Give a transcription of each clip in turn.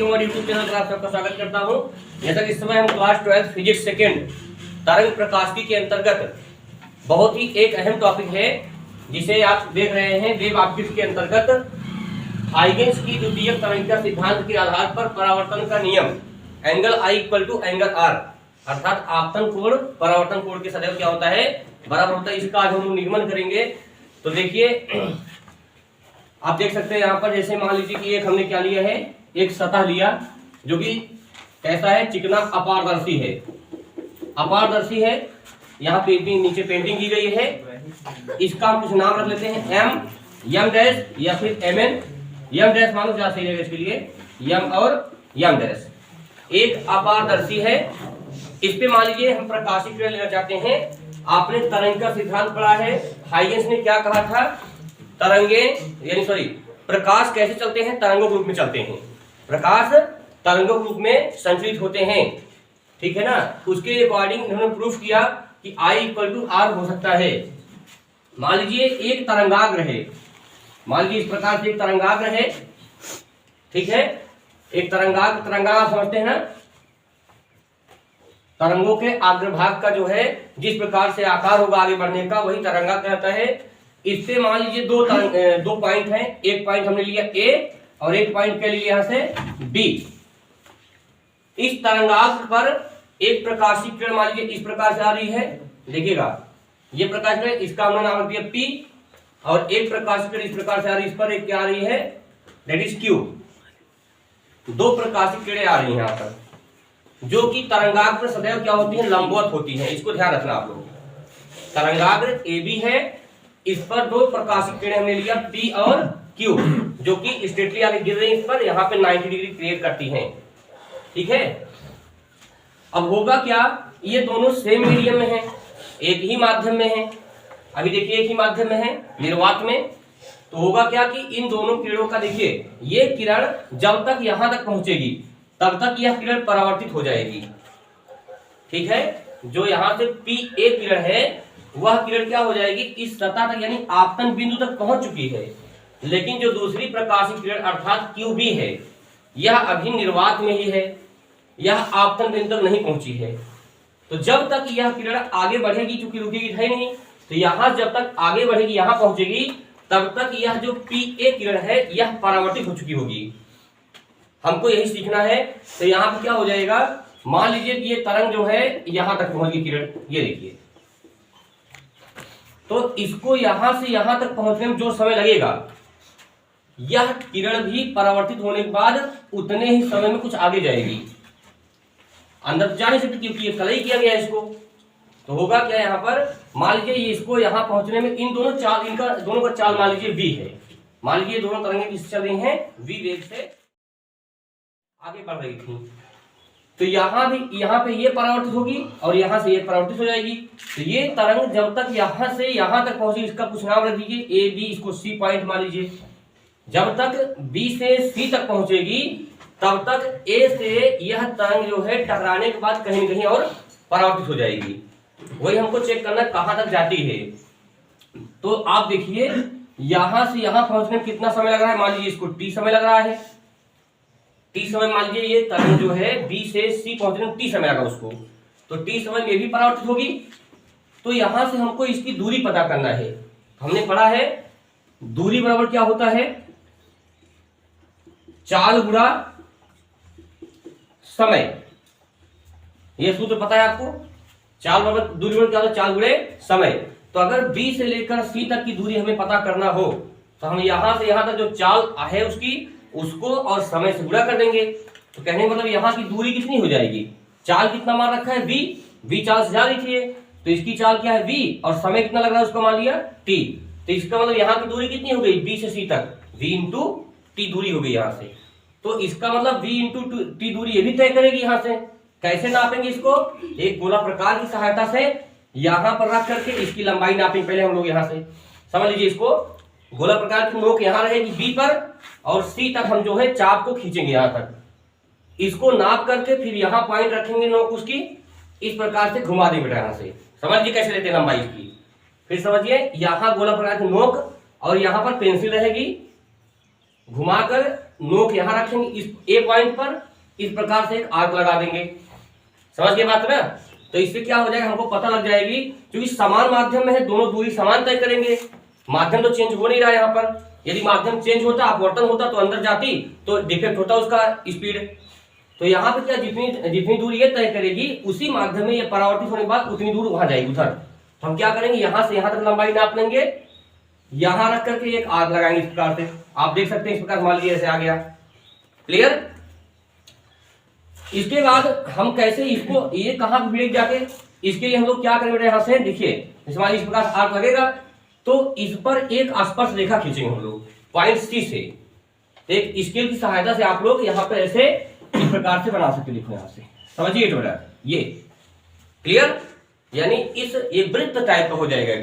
Mobile YouTube channel पर आप सबका स्वागत करता हूं। जैसा कि इस समय हम क्लास 12 फिजिक्स सेकेंड तरंग प्रकाशिकी के अंतर्गत बहुत ही एक अहम टॉपिक है जिसे आप देख रहे हैं वेव ऑप्टिक्स के अंतर्गत हाइगेंस की द्वितीयक तरंगिका सिद्धांत के आधार पर परावर्तन का नियम angle I equal to angle R अर्थात आपतन कोण परावर्तन कोण के सदैव क्या होता है बराबर होता है। इसका आज हम निगमन करेंगे। तो देखिए आप देख सकते हैं यहाँ पर, जैसे मान लीजिए कि एक हमने क्या लिया है, एक सतह लिया जो कि कैसा है, चिकना अपारदर्शी है। अपारदर्शी है, यहाँ पेंटिंग नीचे पेंटिंग की गई है। इसका हम कुछ नाम रख लेते हैं एम, एम डैश या फिर एम एन। एम डैश मानो ज्यादा सही रहेगा इसके लिए, एम और एम डैश। एक अपारदर्शी है, इस पे मान लीजिए हम प्रकाशिक किरण लेना चाहते हैं। आपने तरंग का सिद्धांत पढ़ा है, हाइगेंस ने क्या कहा था, तरंगे यानी प्रकाश कैसे चलते हैं, तरंगों के रूप में चलते हैं। प्रकाश तरंगों के रूप में संचरित होते हैं, ठीक है ना। उसके अकॉर्डिंग उन्होंने प्रूफ किया कि I इक्वल टू R हो सकता है। मान लीजिए एक तरंगाग्र है, मान लीजिए इस प्रकार से एक तरंगाग्र है, ठीक है। एक तरंगाग्र आप समझते हैं ना, तरंगों के अग्रभाग का जो है जिस प्रकार से आकार होगा आगे बढ़ने का वही तरंगाग्र कहता है। इससे मान लीजिए दो पॉइंट हैं, एक पॉइंट हमने लिया A और एक पॉइंट क्या लिया यहां से B। इस तरंगाग्र पर एक प्रकाशिक किरण मान लीजिए इस प्रकार से आ रही है, देखिएगा ये प्रकाश किरण, इसका हमने नाम रख दिया P, और एक प्रकाशिक किरण इस प्रकार से आ रही है, इस पर एक क्या आ रही है, दैट इज Q। दो प्रकाशिक किरणें आ रही हैं यहाँ पर जो कि तरंगाग्र पर सदैव क्या होती है, लंबवत होती है। इसको ध्यान रखना आप लोग। तरंगाग्र AB है, इस पर दो प्रकाशिक किरणें हमने लिया P और Q जो कि स्ट्रेटली आगे गिर रही है, इस पर यहाँ पे 90 डिग्री क्रिएट करती हैं, ठीक है। अब होगा क्या, ये दोनों सेम मीडियम में है, एक ही माध्यम में है। अभी देखिए एक ही माध्यम में है, निर्वात में। तो होगा क्या कि इन दोनों किरणों का देखिए, ये किरण जब तक यहां तक पहुंचेगी तब तक यह किरण परावर्तित हो जाएगी, ठीक है। जो यहां से P1 किरण है वह किरण क्या हो जाएगी, इस सतह तक यानी आपतन बिंदु तक पहुंच चुकी है। लेकिन जो दूसरी प्रकाशिक किरण अर्थात QB है, यह अभी निर्वात में ही है, यह आपतन बिंदु तक नहीं पहुंची है। तो जब तक यह किरण आगे बढ़ेगी, चूंकि रुकेगी है नहीं, तो यहां जब तक आगे बढ़ेगी, यहां पहुंचेगी, तब तक यह जो P1 किरण है यह परावर्तित हो चुकी होगी। हमको यही सीखना है। तो यहाँ पे क्या हो जाएगा, मान लीजिए कि ये तरंग जो है यहां तक पहुंच गई किरण, ये देखिए। तो इसको यहां से यहां तक पहुंचने में जो समय लगेगा, यह किरण भी परावर्तित होने के बाद उतने ही समय में कुछ आगे जाएगी। अंदर जा नहीं सकती क्योंकि ये कलई किया गया इसको। तो होगा क्या, यहाँ पर मान लीजिए इसको यहां पहुंचने में इन दोनों चाल, इनका दोनों का चाल मान लीजिए V है। मान लीजिए दोनों तरंगें किससे चल रही हैं, V वेग से आगे बढ़ रही थी। तो यहाँ पे ये परावर्तित होगी और यहाँ से ये परावर्तित हो जाएगी। तो ये तरंग जब तक यहाँ से यहाँ तक पहुंची, इसका कुछ नाम रख दीजिए A B, इसको C पॉइंट मान लीजिए। जब तक B से C तक पहुंचेगी तब तक A से यह तरंग जो है टकराने के बाद कहीं न कहीं और परावर्तित हो जाएगी। वही हमको चेक करना कहाँ तक जाती है। तो आप देखिए यहाँ से यहाँ पहुंचने में कितना समय लग रहा है, मान लीजिए इसको T समय लग रहा है। T समय मान लीजिए ये तरंग जो है B से C पहुंचने में T समय लगा उसको, तो T समय में भी परावर्तित होगी। तो यहां से हमको इसकी दूरी पता करना है। हमने पढ़ा है दूरी बराबर क्या होता है, चाल गुणा समय। ये सूत्र पता है आपको, चाल बराबर दूरी बराबर क्या होता है, चाल गुणे समय। तो अगर B से लेकर C तक की दूरी हमें पता करना हो तो हम यहां से यहां तक जो चाल है उसको और समय से गुणा कर देंगे। तो कहने मतलब यहाँ की दूरी कितनी हो जाएगी, चाल कितना मान रखा है V चाल से जा रही थी, तो इसकी चाल क्या है V और समय कितना लग रहा है उसको मान लिया T। तो इसका मतलब यहाँ की दूरी कितनी हो गई, B से C तक V इंटू T दूरी हो गई यहाँ से। तो इसका मतलब V इंटू T दूरी ये भी तय करेगी। यहाँ से कैसे नापेंगे इसको, एक गोला प्रकार की सहायता से यहाँ पर रख करके इसकी लंबाई नापेंगे पहले हम लोग। यहाँ से समझ लीजिए, इसको गोला प्रकार की नोक यहाँ रहेगी B पर और C तक हम जो है चाप को खींचेंगे यहाँ तक। इसको नाप करके फिर यहाँ पॉइंट रखेंगे नोक उसकी, इस प्रकार से घुमा देंगे यहाँ से। समझिए कैसे लेते हैं लंबाई इसकी। फिर समझिए यहाँ गोला प्रकार की नोक और यहाँ पर पेंसिल रहेगी, घुमाकर नोक यहाँ रखेंगे इस ए पॉइंट पर, इस प्रकार से एक आर्क लगा देंगे। समझ गए बात ना? तो इससे क्या हो जाएगा, हमको पता लग जाएगी, क्योंकि समान माध्यम में है, दोनों दूरी समान तय करेंगे। माध्यम तो चेंज हो नहीं रहा है यहाँ पर। यदि माध्यम चेंज होता, अपवर्तन होता तो अंदर जाती तो डिफेक्ट होता उसका स्पीड। तो यहाँ पे क्या, जितनी दूरी ये तय करेगी उसी माध्यम में ये परावर्तित होने के बाद उतनी दूर वहां जाएगी उधर। तो हम क्या करेंगे, यहां से यहां तक लंबाई नाप लेंगे, यहां रख करके एक आर्क लगाएंगे इस प्रकार से। आप देख सकते हैं इस प्रकार, मान लीजिए ऐसे आ गया। क्लियर? इसके बाद हम कैसे इसको, ये कहां पर भिड़ेगी जाके, इसके लिए हम लोग क्या करेंगे, यहां से देखिए इस प्रकार आर्क लगेगा तो इस पर एक स्पर्श रेखा खींचेंगे हम लोग पॉइंट सी से। एक स्केल की सहायता से आप लोग यहाँ पे ऐसे इस प्रकार से बना सकते, लिखो यहाँ से, समझिए बेटा ये। क्लियर? यानी इस ये वृत्त टाइप का हो जाएगा।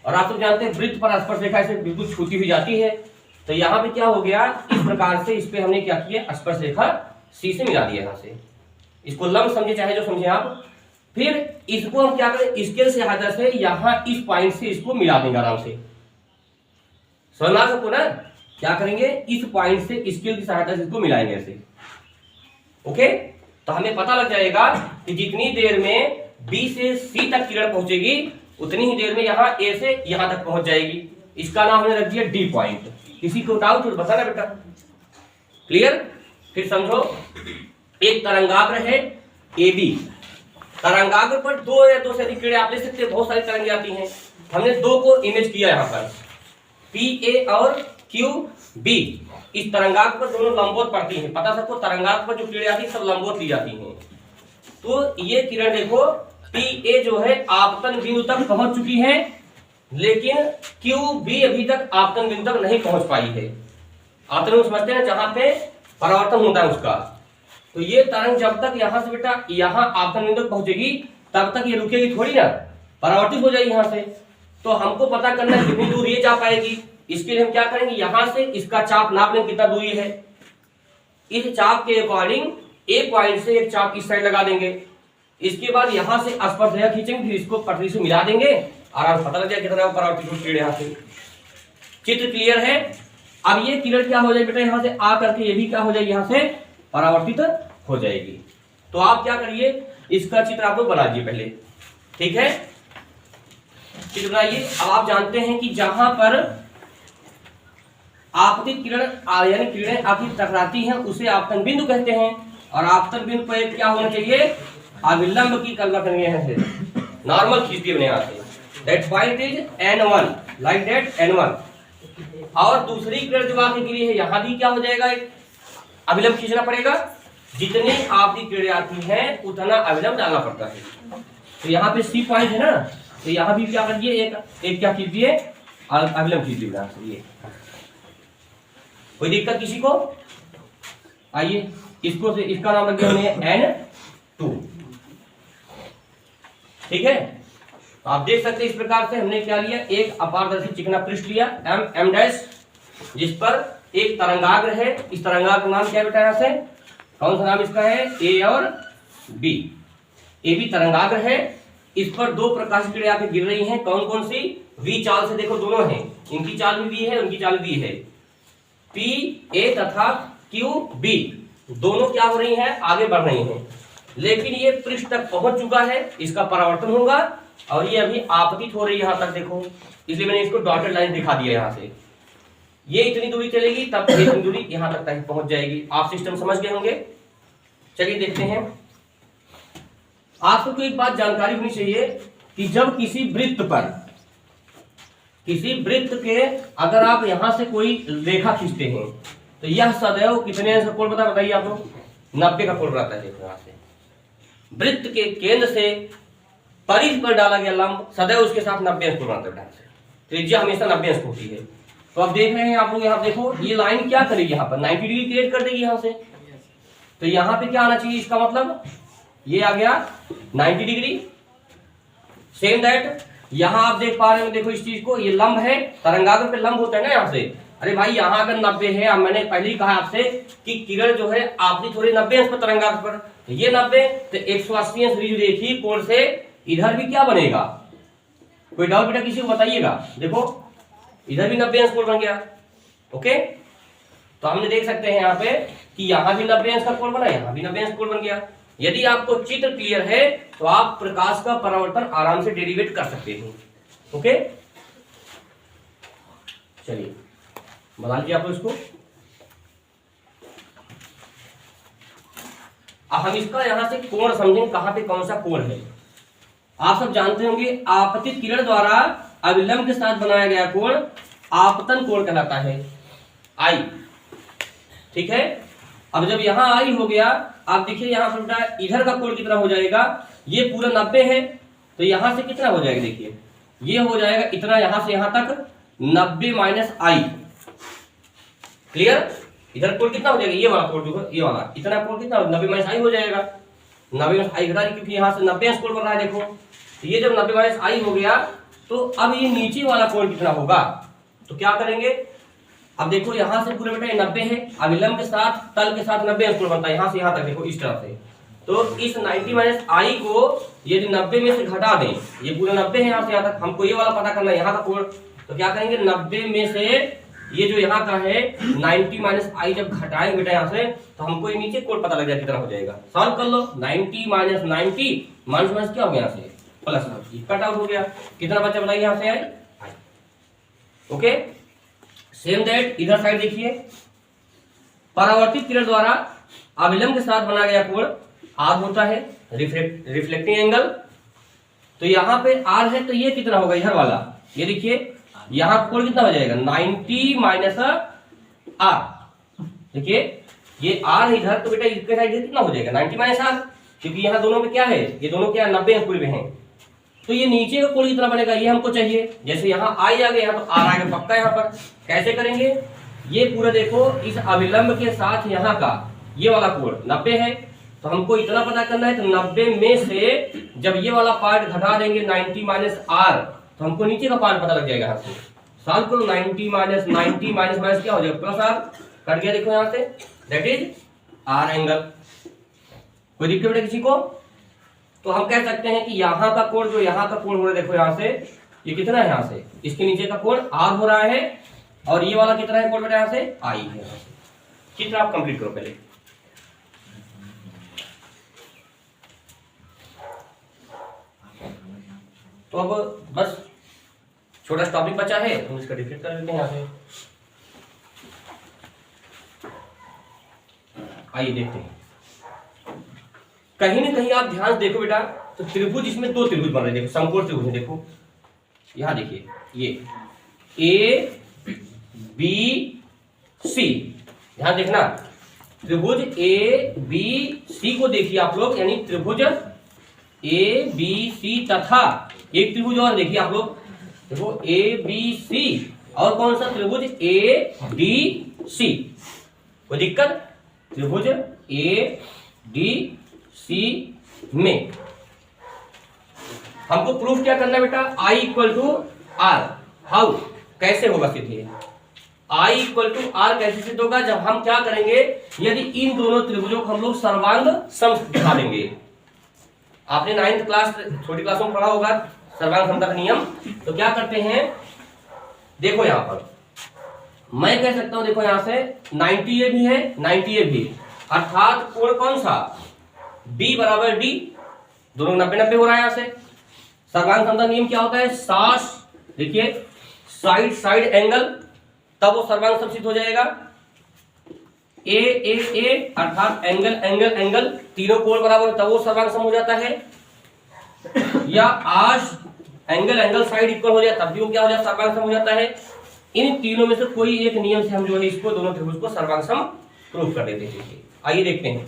और आप लोग जानते हैं वृत्त पर स्पर्श रेखा ऐसे बिल्कुल छूती हुई जाती है। तो यहाँ पे क्या हो गया, इस प्रकार से इस पे हमने क्या किया, स्पर्श रेखा सी से मिला दिया यहाँ से। इसको लंब समझे चाहे जो समझे आप। फिर इसको हम क्या करें, स्केल से सहायता से यहाँ इस पॉइंट से इसको मिला देंगे आराम से। समझना सबको ना? क्या करेंगे, इस पॉइंट से स्केल की सहायता से इसको मिलाएंगे ऐसे। ओके? तो हमें पता लग जाएगा कि जितनी देर में बी से सी तक किरण पहुंचेगी उतनी ही देर में यहाँ ए से यहाँ तक पहुंच जाएगी। इसका नाम हमने रख दिया डी पॉइंट। किसी को डाउट तो बताना बेटा। क्लियर? फिर समझो, एक तरंगाग्र है ए बी। तरंगाग्र पर दो या दो से अधिक किरणें आप ले सकते हैं, बहुत सारी तरंगें आती हैं। हमने दो को इमेज किया यहाँ पर, पी ए और क्यू बी। इस तरंगाग्र पर दोनों लंबवत पड़ती हैं। पता सबको, तरंगाग्र पर जो किरणें आती है सब लंबवत ली जाती हैं। तो ये किरण देखो, पी ए जो है आपतन बिंदु तक पहुंच चुकी है, लेकिन क्यू बी अभी तक आपतन बिंदु तक नहीं पहुंच पाई है। आपतन बिंदु समझते हैं, जहां पे परावर्तन होता है उसका। तो ये तरंग जब तक यहां से बेटा यहां आपतन बिंदु तक पहुंचेगी तब तक ये रुकेगी थोड़ी ना, परावर्तित हो जाएगी यहां से। तो हमको पता करना है कितनी दूर ये जा पाएगी। इसके लिए हम क्या करेंगे, यहां से इसका चाप नाप लें कितना दूरी है। इस चाप के अकॉर्डिंग ए पॉइंट से एक चाप इस साइड लगा देंगे। इसके बाद यहां से स्पर्श रेखा खींचेंगे, फिर इसको पटरी से मिला देंगे, आराम से पता लग जाए कितना परावर्तित किरण यहाँ से। चित्र क्लियर है? अब ये किरण क्या हो जाएगी बेटा, यहां से आ करके ये भी क्या हो जाएगी, यहां से परावर्तित हो जाएगी। तो आप क्या करिए, इसका चित्र आप लोग बना दीजिए पहले। ठीक है, चित्र बनाइए। अब आप जानते हैं कि जहां पर आपतित किरण यानी किरणें आपकी टकराती हैं उसे आपतन बिंदु कहते हैं। और आपतन बिंदु पर क्या होना चाहिए, अविलंब की कल्पना करेंगे, यहाँ से नॉर्मल खींच दिए यहाँ से। That point is n1, like that n1। और दूसरी किरण जो आगे गिरी है यहाँ भी क्या हो जाएगा, अविलंब खींचना पड़ेगा। जितनी आपकी किरणें आती हैं उतना अविलंब डालना पड़ता है। तो यहाँ पे सी पॉइंट है ना, तो यहाँ भी क्या करिए, एक क्या कीजिए, अविलंब खींचिए यहाँ से। ये कोई दिक्कत किसी को? आइए इसको से इसका नाम रख दिया हमने N2। ठीक है, तो आप देख सकते हैं इस प्रकार से हमने क्या लिया, एक अपारदर्शी चिकना पृष्ठ लिया M डैश, जिस पर एक तरंगाग्र है। इस तरंगाग्र का नाम क्या बेटा, यहाँ से कौन सा नाम इसका है, ए और बी। ए बी तरंगाग्र है। इस पर दो प्रकाश किरणें आके गिर रही हैं। कौन कौन सी, वी चाल से देखो दोनों हैं, इनकी चाल भी वी है, उनकी चाल भी है। पी ए तथा क्यू बी दोनों क्या हो रही हैं, आगे बढ़ रही हैं। लेकिन ये पृष्ठ तक पहुंच चुका है, इसका परावर्तन होगा और ये अभी आपतित हो रही है यहाँ तक देखो, इसलिए मैंने इसको डॉटेड लाइन दिखा दिया यहाँ से। ये इतनी दूरी चलेगी तब इतनी दूरी यहाँ तक पहुंच जाएगी। आप सिस्टम समझ गए होंगे। चलिए देखते हैं। आपको एक बात जानकारी होनी चाहिए कि जब किसी वृत्त पर, किसी वृत्त के अगर आप यहां से कोई रेखा खींचते हैं तो यह सदैव कितने अंश का कोण बताइए आप लोग, 90 का कोण बनाता है। देखो यहाँ से वृत्त के केंद्र से परिधि पर डाला गया लंब सदैव उसके साथ 90 अंश कोण बनाता है। त्रिज्या हमेशा 90 अंश होती है। तो आप देख रहे हैं आप लोग, यहाँ देखो ये लाइन क्या करेगी, यहाँ पर 90 डिग्री क्रिएट कर देगी यहाँ से। तो यहाँ पे क्या आना चाहिए, इसका मतलब ये आ गया 90 डिग्री। सेम दैट यहाँ आप देख पा रहे हो, देखो इस चीज को, ये लंब है, तरंगाग्र पे लंब होता है ना यहाँ से। अरे भाई यहाँ अगर 90 है, अब मैंने पहले ही कहा आपसे कि किरण जो है आपकी थोड़ी 90 अंश पर तरंगाग्र पर, तो ये 90 तो 180 अंश रेखी कोण से इधर भी क्या बनेगा, कोई डाउट बेटा किसी को बताइएगा। देखो इधर भी 90 अंश कोण बन गया। ओके, तो हमने देख सकते हैं यहाँ पे कि यहाँ भी 90 अंश का कोण बना, यहाँ भी 90 अंश कोण बन गया। यदि आपको चित्र क्लियर है तो आप प्रकाश का परावर्तन आराम से डेरिवेट कर सकते हैं। ओके, चलिए बना लीजिए आप इसको। अब हम इसका यहां से कोण समझेंगे, कहां पे कौन सा कोण है। आप सब जानते होंगे आपतित किरण द्वारा अविलंब के साथ बनाया गया कोण आपतन कोण कहलाता है, आई। ठीक है, अब जब यहां आई हो गया, आप देखिए यहां पर बेटा इधर का कोण कितना हो जाएगा, ये पूरा 90 है, तो यहां से कितना हो जाएगा, देखिए ये हो जाएगा इतना, यहां से यहां तक 90 माइनस आई। क्लियर, इधर कोण कितना हो जाएगा, ये वाला कोण जो ये वाला इतना कोण कितना 90 माइनस आई हो जाएगा। 90 माइनस आई घटा, क्योंकि यहां से 90 अंश कोण बन रहा है। देखो तो ये जब 90 माइनस आई हो गया, तो अब ये नीचे वाला कोण कितना होगा, तो क्या करेंगे, अब देखो यहां से पूरे बेटा 90 है, अविलंब के साथ तल के साथ 90 अंश कोण बनता है, यहां से यहां तक देखो इस तरह से। तो इस 90 माइनस आई को यदि 90 में से घटा दें, ये पूरा 90 है यहां से यहां तक, हमको ये वाला पता करना है यहाँ का कोण, तो क्या करेंगे 90 में से ये जो यहाँ का है 90 माइनस आई जब घटाएंगे बेटा यहाँ से, तो हमको ये नीचे कोण पता लग जाए कितना हो जाएगा। सॉल्व कर लो, 90 माइनस 90 माइनस क्या हो गया यहाँ से प्लस, कट आउट हो गया, कितना बचा बताइए यहाँ से आई। ओके, सेम दैट इधर साइड देखिए, परावर्तित किरण द्वारा अविलंब के साथ बनाया गया कोण आर होता है, रिफ्लेक्टिंग एंगल। तो यहाँ पे आर है, तो ये कितना होगा इधर वाला, ये देखिए यहाँ कोण कितना हो जाएगा 90 माइनस आर। देखिए ये आर इधर, तो बेटा इसके साइड कितना हो जाएगा 90 माइनस आर, क्योंकि यहाँ दोनों में क्या है, ये दोनों क्या 90 अंश पूरे में है। तो ये नीचे का कोण कितना बनेगा, ये हमको चाहिए। जैसे यहाँ आई आ गया, तो आर आ गया पक्का। यहाँ पर कैसे करेंगे, ये पूरा देखो इस अविलंब के साथ यहाँ का ये वाला कोण 90 है, तो हमको इतना पता करना है, तो 90 में से जब ये वाला पार्ट घटा देंगे 90 माइनस आर, तो हमको नीचे का पार्ट पता लग जाएगा। यहाँ से सॉल्व करो, 90 माइनस 90 माइनस माइनस क्या हो जाएगा प्लस आर, कट गया देखो यहाँ से, दैट इज आर एंगल। कोई दिक्कत है किसी को, तो हम कह सकते हैं कि यहाँ का कोण जो यहाँ का कोण हो रहा है, देखो यहाँ से ये कितना है, यहाँ से इसके नीचे का कोण आर हो रहा है, और ये वाला कितना है कोण बेटा यहाँ से आई है। यहाँ से चित्र आप कंप्लीट करो पहले। तो अब बस छोटा टॉपिक बचा है, हम इसका डिफरेंट कर लेते हैं यहाँ से। आइए देखते हैं, कहीं ना कहीं आप ध्यान देखो बेटा, तो त्रिभुज इसमें दो त्रिभुज बन रहे हैं, देखो समकोण त्रिभुज है। देखो यहाँ देखिए ये ए बी सी, ध्यान देखना, त्रिभुज ए बी सी को देखिए आप लोग, यानी त्रिभुज ए बी सी तथा एक त्रिभुज और देखिए आप लोग, देखो ए बी सी और कौन सा त्रिभुज ए डी सी। कोई दिक्कत, त्रिभुज ए डी सी में हमको प्रूफ क्या करना है बेटा, I equal to R. How, कैसे होगा सीधे I इक्वल टू आर कैसे सिद्ध होगा, जब हम क्या करेंगे, यदि इन दोनों त्रिभुजों को हम लोग सर्वांग समकोण दिखा देंगे। आपने 9th क्लास छोटी क्लासों में पढ़ा होगा सर्वांग समता का नियम। तो क्या करते हैं, देखो यहां पर मैं कह सकता हूं, देखो यहां से 90 ए भी है 90 ए भी, अर्थात कोण कौन सा B बराबर D, दोनों 90-90 हो रहा है। यहाँ से सर्वांग समता नियम क्या होता है, सास देखिए साइड साइड एंगल, तब वो सर्वांग सम सिद्ध हो जाएगा। ए ए ए अर्थात एंगल एंगल एंगल, तीनों कोण बराबर, तब वो सर्वांग सम हो जाता है। या आश एंगल एंगल साइड इक्वल हो जाए, तब भी वो क्या हो जाता है सर्वांग सम हो जाता है। इन तीनों में से कोई एक नियम से हम जो है इसको दोनों त्रिभुज को सर्वांग सम प्रूफ कर देते हैं। आइए देखते हैं,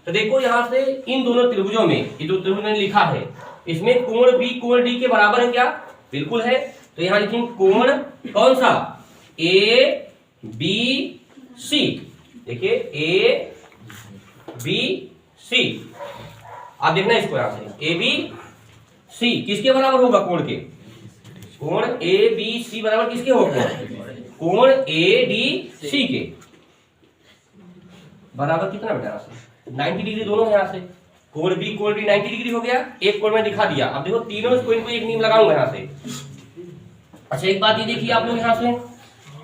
तो देखो यहाँ से इन दोनों त्रिभुजों में, ये जो त्रिभुज मैंने लिखा है, इसमें कोण बी कोण डी के बराबर है क्या, बिल्कुल है। तो यहाँ लिखेंगे कोण कौन सा ए बी सी, देखिए ए बी सी, आप देखना इसको यहाँ से ए बी सी किसके बराबर होगा, कोण के, कोण ए बी सी बराबर किसके होगा, कोण ए डी सी के बराबर कितना बेटा, यहाँ से 90 डिग्री दोनों है। यहाँ से कोण बी कोण डी 90 डिग्री हो गया, एक कोण में दिखा दिया। अब देखो तीनों में कोई ना कोई एक नियम लगाऊंगा यहाँ से। अच्छा एक बात ये देखिए आप लोग यहाँ से,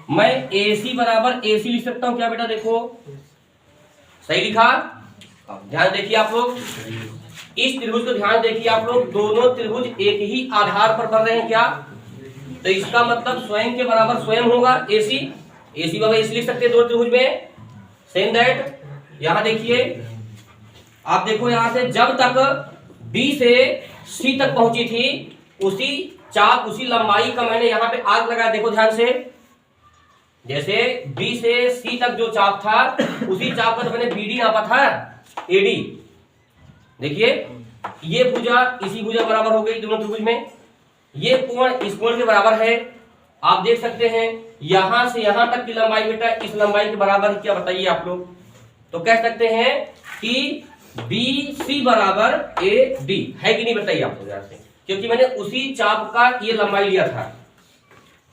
मैं AC बराबर AC लिख सकता हूं क्या बेटा? देखो सही लिखा। अब ध्यान देखिए आप लोग, इस त्रिभुज को ध्यान देखिए आप लोग, दोनों त्रिभुज एक ही आधार पर बन रहे हैं क्या? तो इसका मतलब स्वयं के बराबर स्वयं होगा AC। AC बराबर AC लिख सकते हैं दो त्रिभुज में। सेम दैट यहां देखिए, आप देखो यहां से जब तक B से C तक पहुंची थी, उसी चाप उसी लंबाई का मैंने यहां पे आर्क लगाया। देखो ध्यान से, जैसे B से C तक जो चाप था, उसी चाप का तो मैंने BD नापा था, AD। देखिए ये भुजा इसी भुजा बराबर हो गई दोनों त्रिभुज में। ये कोण इस कोण के बराबर है। आप देख सकते हैं यहां से यहां तक की लंबाई बेटा इस लंबाई के बराबर है क्या? बताइए आप लोग। तो कह सकते हैं कि BC बराबर AD है कि नहीं? बताइए आप लोग यहां से, क्योंकि मैंने उसी चाप का ये लंबाई लिया था,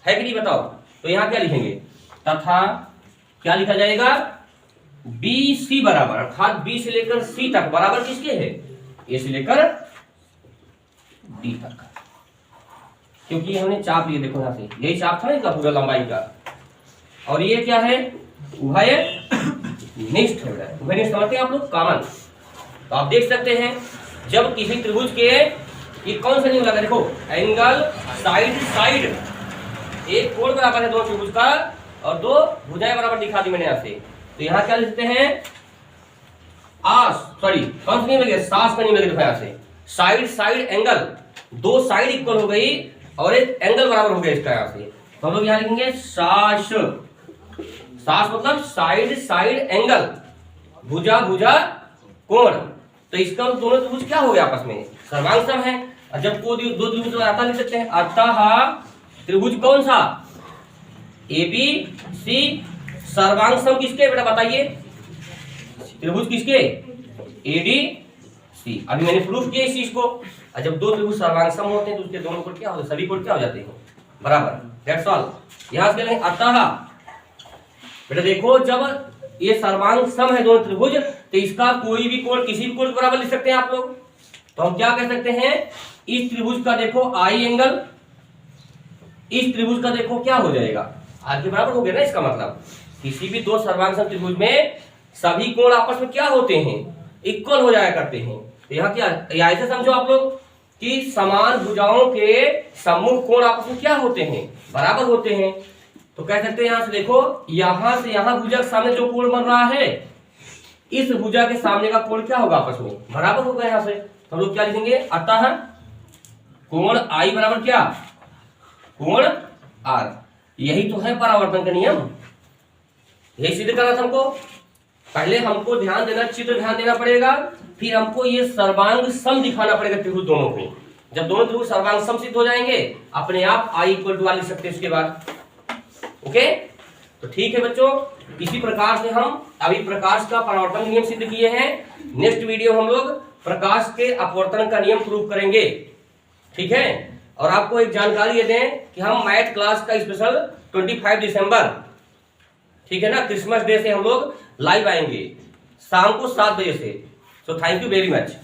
है कि नहीं? बताओ। तो यहां क्या लिखेंगे? तथा क्या लिखा जाएगा? BC बराबर, अर्थात B से लेकर C तक बराबर किसके है? A से लेकर D तक, क्योंकि हमने चाप लिए। देखो यहां से यही चाप था ना इसका पूरा लंबाई का। और ये क्या है? उभयनिष्ठ है। उभयनिष्ठ समझते हैं आप लोग? कॉमन। तो आप देख सकते हैं जब किसी त्रिभुज के ये कौन सा नियम लगा? देखो एंगल साइड साइड, एक कोण बराबर है दो त्रिभुज का और दो भुजाएं बराबर दिखा दी मैंने यहां से। तो यहां क्या लिखते हैं? कौन सा नियम लगे? सास का नियम लगे। देखो यहां से साइड साइड एंगल, दो साइड इक्वल हो गई और एक एंगल बराबर हो गया इसका। यहां से तो हम लोग यहां लिखेंगे सास। सास मतलब साइड साइड एंगल, भुजा भुजा कोण। तो इसका दोनों त्रिभुज क्या हो गया आपस में? सर्वांग सम है। और जब को दो त्रिभुज आता लिख सकते हैं। अतः त्रिभुज कौन सा? ABC सर्वांग सम किसके बेटा? बताइए त्रिभुज किसके? ADC। अभी मैंने प्रूफ किया इस चीज को। और जब दो त्रिभुज सर्वांग सम होते हैं तो उसके दोनों कोण क्या होते हैं? सभी कोण क्या हो जाते हैं? बराबर। That's all. यहां से अतः बेटा देखो, जब ये सर्वांग सम है दोनों त्रिभुज, तो इसका कोई भी कोण किसी भी कोण के बराबर लिख सकते हैं आप लोग। तो हम क्या कह सकते हैं? इस त्रिभुज का देखो I एंगल, इस त्रिभुज का देखो क्या हो जाएगा? R के बराबर हो गया ना। इसका मतलब किसी भी दो सर्वांग सम त्रिभुज में सभी कोण आपस में क्या होते हैं? इक्वल हो जाया करते हैं। तो यहाँ क्या ऐसे समझो आप लोग कि समान भुजाओं के सम्मुख कोण आपस में क्या होते हैं? बराबर होते हैं। तो कह सकते हैं यहां से देखो, यहां से यहां भुजा के सामने जो कोण बन रहा है, इस भुजा के सामने का कोण क्या होगा? आपस में बराबर होगा। यहां से हम लोग क्या लिखेंगे? अतः कोण I बराबर क्या? कोण R। यही तो है परावर्तन का नियम। यही सिद्ध करना था हमको। पहले हमको ध्यान देना, चित्र ध्यान देना पड़ेगा, फिर हमको ये सर्वांग सम दिखाना पड़ेगा त्रिभुज दोनों को। जब दोनों त्रिभुज सर्वांग सम सिद्ध हो जाएंगे, अपने आप I = R लिख सकते हैं उसके बाद। ओके, तो ठीक है बच्चों, इसी प्रकार से हम अभी प्रकाश का परावर्तन नियम सिद्ध किए हैं। नेक्स्ट वीडियो हम लोग प्रकाश के अपवर्तन का नियम प्रूव करेंगे। ठीक है। और आपको एक जानकारी ये दें कि हम मैथ क्लास का स्पेशल 25 दिसंबर, ठीक है ना, क्रिसमस डे से हम लोग लाइव आएंगे शाम को 7 बजे से। So thank you very much.